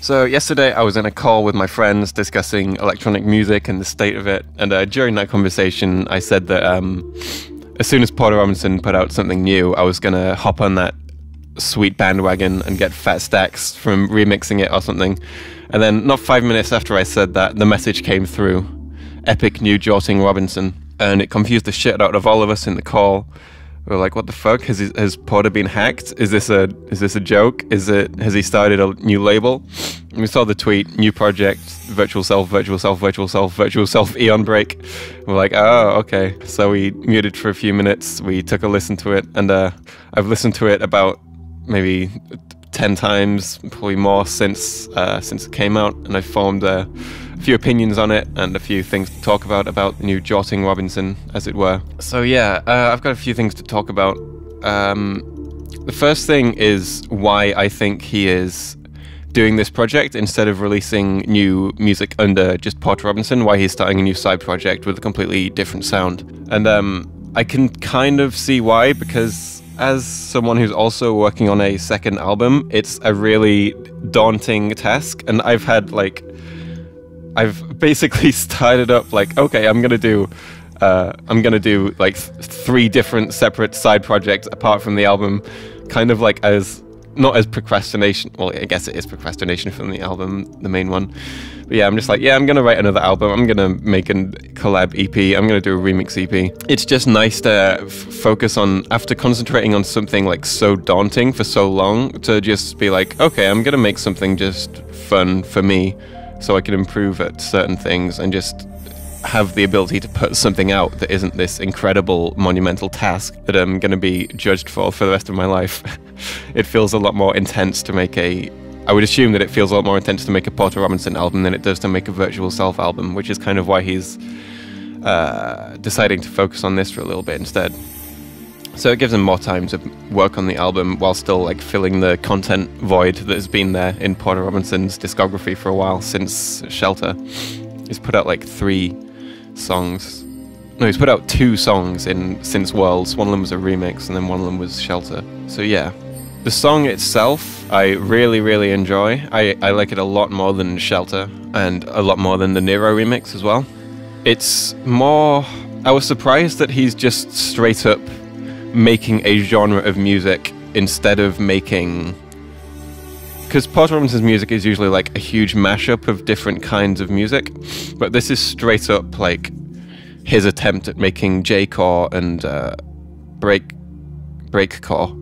So yesterday I was in a call with my friends discussing electronic music and the state of it, and during that conversation I said that as soon as Porter Robinson put out something new, I was gonna hop on that sweet bandwagon and get fat stacks from remixing it or something. And then not 5 minutes after I said that, the message came through: epic new Jotting Robinson. And it confused the shit out of all of us in the call. We were like, what the fuck? Has Porter been hacked? Is this a joke? Has he started a new label? And we saw the tweet: new project, virtual self, virtual self, virtual self, virtual self, EON BREAK. We're like, oh, okay. So we muted for a few minutes, we took a listen to it, and I've listened to it about maybe 10 times, probably more since it came out, and I've formed a few opinions on it and a few things to talk about new Jotting Robinson, as it were. So yeah, I've got a few things to talk about. The first thing is why I think he is doing this project instead of releasing new music under just Porter Robinson, why he's starting a new side project with a completely different sound. And I can kind of see why, because as someone who's also working on a second album, it's a really daunting task, and I've basically started up like, okay, I'm gonna do like 3 different separate side projects apart from the album, kind of like not as procrastination. Well, I guess it is procrastination from the album, the main one. But yeah, I'm just like, yeah, I'm gonna write another album. I'm gonna make a collab EP. I'm gonna do a remix EP. It's just nice to focus on, after concentrating on something like so daunting for so long, to just be like, okay, I'm gonna make something just fun for me, so I can improve at certain things and just have the ability to put something out that isn't this incredible monumental task that I'm going to be judged for the rest of my life. It feels a lot more intense to make I would assume that it feels a lot more intense to make a Porter Robinson album than it does to make a Virtual Self album, which is kind of why he's deciding to focus on this for a little bit instead. So it gives him more time to work on the album while still like filling the content void that has been there in Porter Robinson's discography for a while, since Shelter. He's put out like 3 songs. No, he's put out 2 songs since Worlds. One of them was a remix, and then one of them was Shelter. So yeah. The song itself, I really, really enjoy. I like it a lot more than Shelter, and a lot more than the Nero remix as well. It's more... I was surprised that he's just straight up making a genre of music instead of making... Because Porter Robinson's music is usually like a huge mashup of different kinds of music, but this is straight up like his attempt at making J-core and breakcore.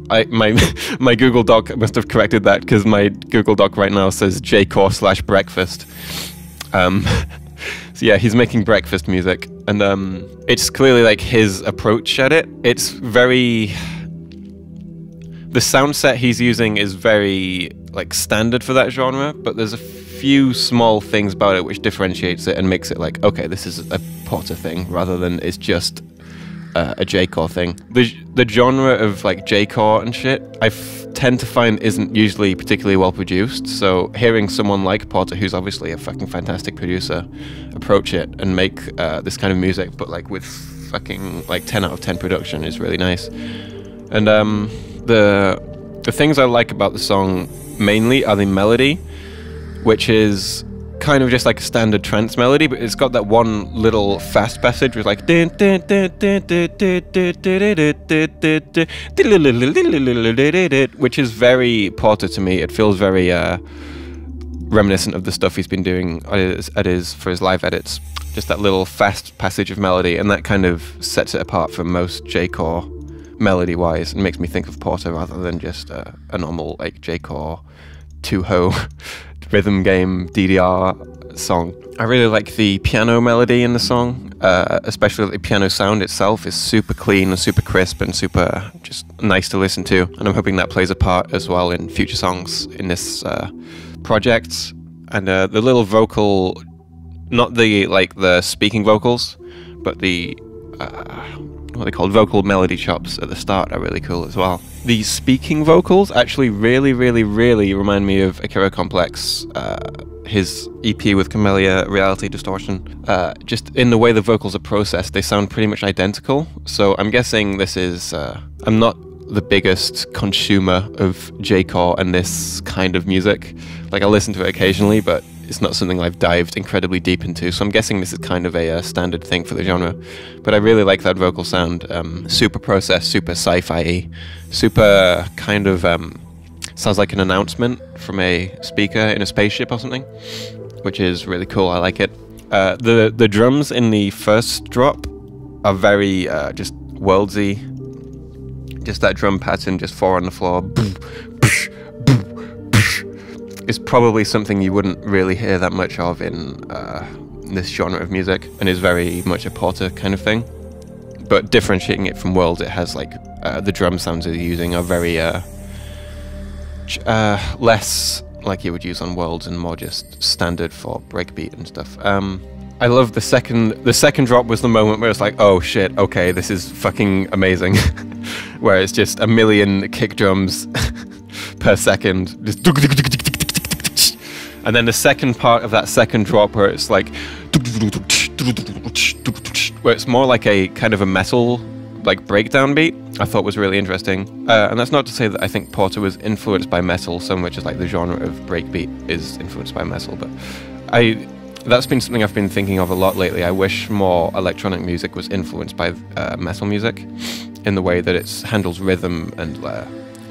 My Google Doc must have corrected that, because my Google Doc right now says J-core / breakfast. So yeah, he's making breakfast music, and it's clearly like his approach at it. It's very... The sound set he's using is very like standard for that genre, but there's a few small things about it which differentiates it and makes it like, okay, this is a Porter thing rather than it's just a J-core thing. The genre of like J-core and shit, I tend to find isn't usually particularly well produced, so hearing someone like Porter, who's obviously a fucking fantastic producer, approach it and make this kind of music, but like with fucking like 10 out of 10 production, is really nice. And the things I like about the song mainly are the melody, which is kind of just like a standard trance melody, but it's got that one little fast passage with like, which is very Porter to me. It feels very reminiscent of the stuff he's been doing for his live edits. Just that little fast passage of melody, and that kind of sets it apart from most J-core melody-wise, and makes me think of Porter rather than just a normal like J-core 2-ho rhythm game DDR song. I really like the piano melody in the song, especially the piano sound itself is super clean and super crisp and super just nice to listen to, and I'm hoping that plays a part as well in future songs in this project. And the little vocal, not the speaking vocals, but the what they called vocal melody chops at the start are really cool as well. The speaking vocals actually really, really, really remind me of Akira Complex, his EP with Camellia Reality Distortion. Just in the way the vocals are processed, they sound pretty much identical. So I'm guessing this is, I'm not the biggest consumer of J-core and this kind of music. Like, I listen to it occasionally, but it's not something I've dived incredibly deep into, so I'm guessing this is kind of a standard thing for the genre. But I really like that vocal sound. Super processed, super sci-fi-y, super kind of sounds like an announcement from a speaker in a spaceship or something, which is really cool. I like it. The drums in the first drop are very just worldsy. Just that drum pattern, just 4 on the floor. Is probably something you wouldn't really hear that much of in this genre of music, and is very much a Porter kind of thing. But differentiating it from Worlds, it has like the drum sounds they're using are very less like you would use on Worlds and more just standard for breakbeat and stuff. I love the second drop was the moment where it's like, oh shit, okay, this is fucking amazing. Where it's just a million kick drums per second, just, and then the second part of that second drop where it's like, where it's more like a kind of a metal like breakdown beat, I thought was really interesting. And that's not to say that I think Porter was influenced by metal so much as like the genre of breakbeat is influenced by metal, but that's been something I've been thinking of a lot lately. I wish more electronic music was influenced by metal music in the way that it handles rhythm and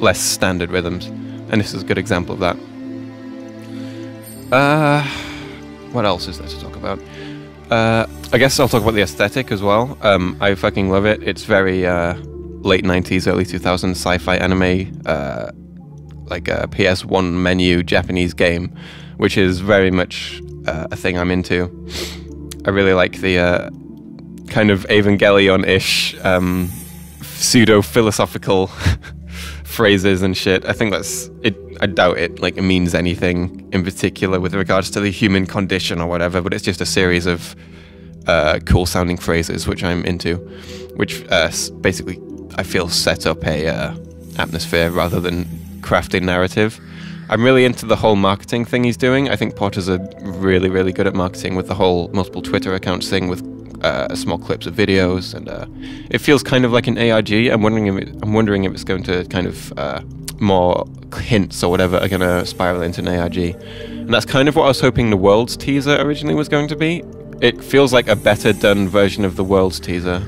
less standard rhythms, and this is a good example of that. What else is there to talk about? I guess I'll talk about the aesthetic as well. I fucking love it. It's very late 90s, early 2000s sci-fi anime, like a PS1 menu Japanese game, which is very much a thing I'm into. I really like the kind of Evangelion-ish pseudo-philosophical phrases and shit. I think that's it. I doubt it like it means anything in particular with regards to the human condition or whatever, but it's just a series of cool sounding phrases which I'm into, which basically I feel set up a atmosphere rather than crafting narrative. I'm really into the whole marketing thing he's doing. I think Porter's really, really good at marketing with the whole multiple Twitter accounts thing with small clips of videos, and it feels kind of like an ARG. I'm wondering if it's going to kind of more hints or whatever are going to spiral into an ARG. And that's kind of what I was hoping the Worlds teaser originally was going to be. It feels like a better done version of the Worlds teaser,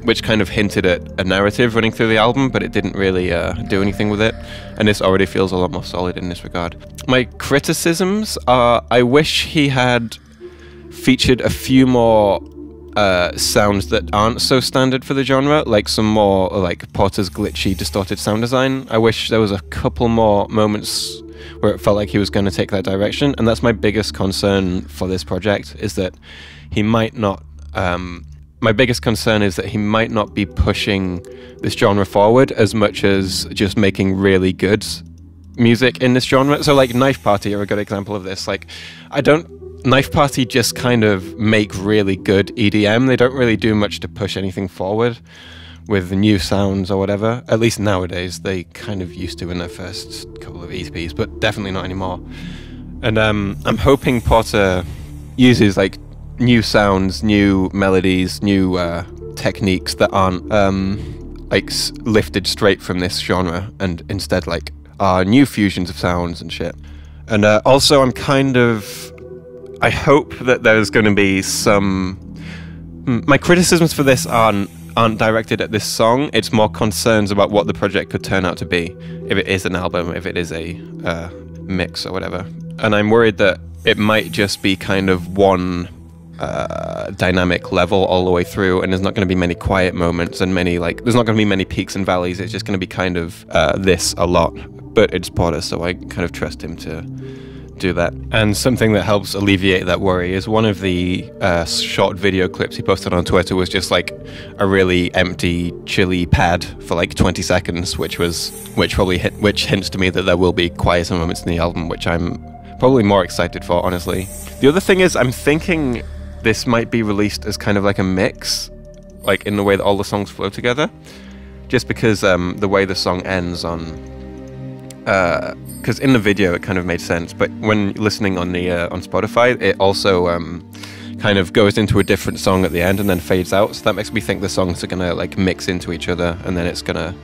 which kind of hinted at a narrative running through the album, but it didn't really do anything with it. And this already feels a lot more solid in this regard. My criticisms are, I wish he had featured a few more sounds that aren't so standard for the genre, like some more like Porter's glitchy, distorted sound design. I wish there was a couple more moments where it felt like he was going to take that direction, and that's my biggest concern for this project, is that he might not my biggest concern is that he might not be pushing this genre forward as much as just making really good music in this genre. So like Knife Party are a good example of this. Like, Knife Party just kind of make really good EDM. They don't really do much to push anything forward with new sounds or whatever. At least nowadays, they kind of used to in their first couple of EPs, but definitely not anymore. And I'm hoping Porter uses like new sounds, new melodies, new techniques that aren't like lifted straight from this genre, and instead like are new fusions of sounds and shit. And also I hope that there's going to be some... My criticisms for this aren't directed at this song. It's more concerns about what the project could turn out to be, if it is an album, if it is a mix or whatever. And I'm worried that it might just be kind of one dynamic level all the way through, and there's not going to be many quiet moments and there's not going to be many peaks and valleys. It's just going to be kind of this a lot. But it's Porter, so I kind of trust him to do that. And something that helps alleviate that worry is one of the short video clips he posted on Twitter was just like a really empty, chilly pad for like 20 seconds, which hints to me that there will be quieter moments in the album, which I'm probably more excited for, honestly. The other thing is, I'm thinking this might be released as kind of like a mix, like in the way that all the songs flow together, just because the way the song ends on because in the video it kind of made sense, but when listening on Spotify, it also kind of goes into a different song at the end and then fades out. So that makes me think the songs are gonna like mix into each other, and then it's gonna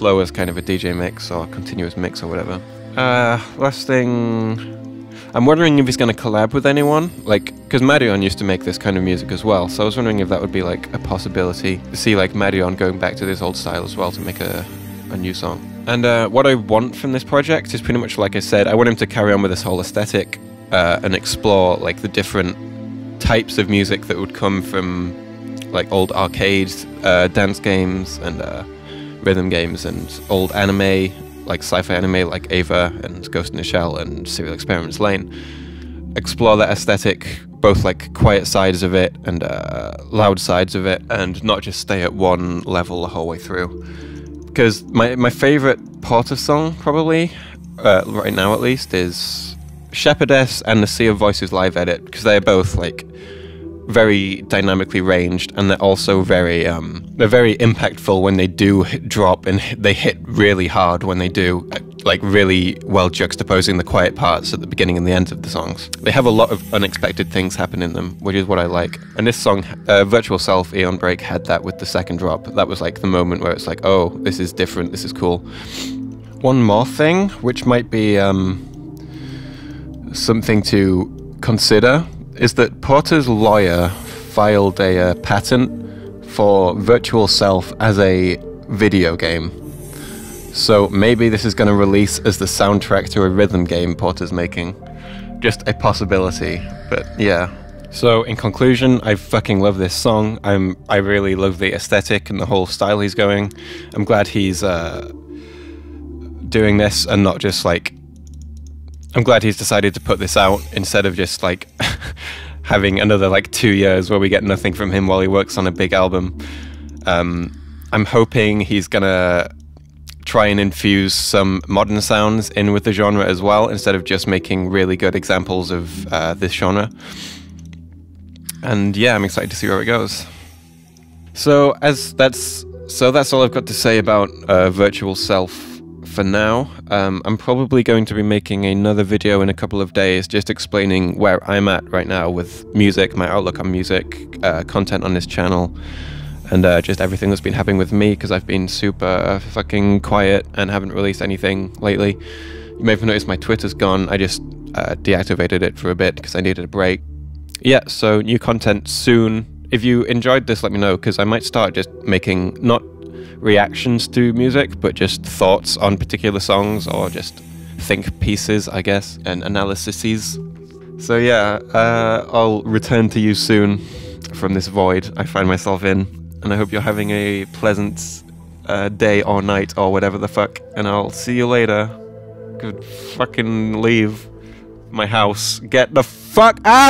flow as kind of a DJ mix or continuous mix or whatever. Last thing, I'm wondering if he's going to collab with anyone, like, because Marion used to make this kind of music as well, so I was wondering if that would be like a possibility to see like Marion going back to this old style as well to make a new song. And what I want from this project is pretty much like I said, I want him to carry on with this whole aesthetic and explore like the different types of music that would come from like old arcade dance games and rhythm games and old anime, like sci-fi anime like Ava and Ghost in the Shell and Serial Experiments Lane. Explore that aesthetic, both like quiet sides of it and loud sides of it, and not just stay at one level the whole way through. Because my favourite Porter song, probably, right now at least, is Shepherdess and the Sea of Voices live edit, because they're both like very dynamically ranged, and they're also very impactful when they do drop, and they hit really hard when they do, like really well juxtaposing the quiet parts at the beginning and the end of the songs. They have a lot of unexpected things happen in them, which is what I like. And this song, Virtual Self, EON Break, had that with the second drop. That was like the moment where it's like, oh, this is different, this is cool. One more thing, which might be something to consider, is that Porter's lawyer filed a patent for Virtual Self as a video game. So maybe this is going to release as the soundtrack to a rhythm game Porter's making. Just a possibility, but yeah. So in conclusion, I fucking love this song. I really love the aesthetic and the whole style he's going. I'm glad he's doing this and not just like... I'm glad he's decided to put this out instead of just like having another like 2 years where we get nothing from him while he works on a big album. I'm hoping he's gonna try and infuse some modern sounds in with the genre as well, instead of just making really good examples of this genre. And yeah, I'm excited to see where it goes. So that's all I've got to say about Virtual Self for now. I'm probably going to be making another video in a couple of days just explaining where I'm at right now with music, my outlook on music, content on this channel, and just everything that's been happening with me, because I've been super fucking quiet and haven't released anything lately. You may have noticed my Twitter's gone. I just deactivated it for a bit because I needed a break. Yeah, so new content soon. If you enjoyed this, let me know, because I might start just making not reactions to music, but just thoughts on particular songs, or just think pieces, I guess, and analyses. So yeah, I'll return to you soon from this void I find myself in, and I hope you're having a pleasant day or night or whatever the fuck, and I'll see you later. Good fucking leave my house. Get the fuck out!